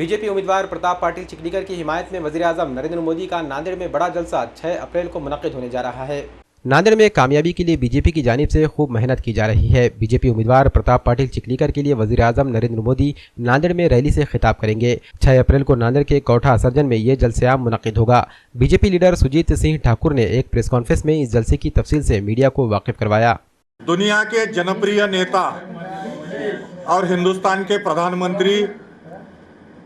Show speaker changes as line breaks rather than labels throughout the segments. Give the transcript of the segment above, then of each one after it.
BJP उम्मीदवार प्रताप पाटिल चिखलीकर की हिमायत में वज़ीर-ए-आज़म नरेंद्र मोदी का नांदेड़ में बड़ा जलसा 6 अप्रैल को मुनक़्क़िद होने जा रहा है। नांदेड़ में कामयाबी के लिए बीजेपी की जानिब से खूब मेहनत की जा रही है। बीजेपी उम्मीदवार प्रताप पाटिल चिखलीकर के लिए वज़ीर-ए-आज़म नरेंद्र मोदी नांदेड़ में रैली से खिताब करेंगे। 6 अप्रैल को नांदेड़ के कोठा असरजन में ये जलसे-आम मुनक़्क़िद होगा। बीजेपी लीडर सुजीत सिंह ठाकुर ने एक प्रेस कॉन्फ्रेंस में इस जलसे की तफसील से मीडिया को वाकिफ करवाया।
दुनिया के जनप्रिय नेता और हिंदुस्तान के प्रधानमंत्री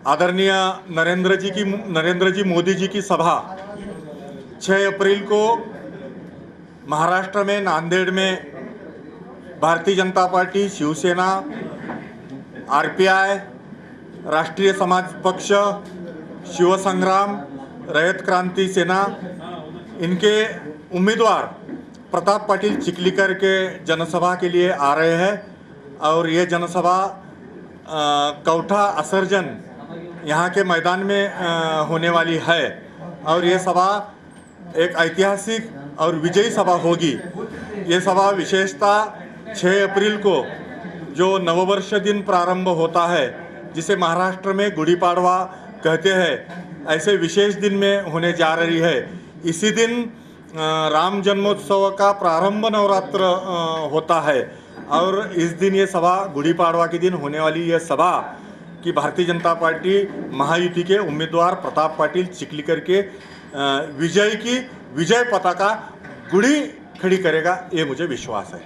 आदरणीय नरेंद्र जी मोदी जी की सभा 6 अप्रैल को महाराष्ट्र में नांदेड़ में भारतीय जनता पार्टी, शिवसेना, आरपीआई, राष्ट्रीय समाज पक्ष, शिवसंग्राम, रयत क्रांति सेना, इनके उम्मीदवार प्रताप पाटिल चिखलीकर के जनसभा के लिए आ रहे हैं। और ये जनसभा कोठा असरजन यहाँ के मैदान में होने वाली है और ये सभा एक ऐतिहासिक और विजयी सभा होगी। ये सभा विशेषतः 6 अप्रैल को जो नववर्ष दिन प्रारंभ होता है, जिसे महाराष्ट्र में गुड़ी पाड़वा कहते हैं, ऐसे विशेष दिन में होने जा रही है। इसी दिन राम जन्मोत्सव का प्रारंभ नवरात्र होता है और इस दिन ये सभा गुड़ी पाड़वा के दिन होने वाली यह सभा कि भारतीय जनता पार्टी महायुति के उम्मीदवार प्रताप पाटिल चिखलीकर के विजय पताका गुड़ी खड़ी करेगा, ये मुझे विश्वास है।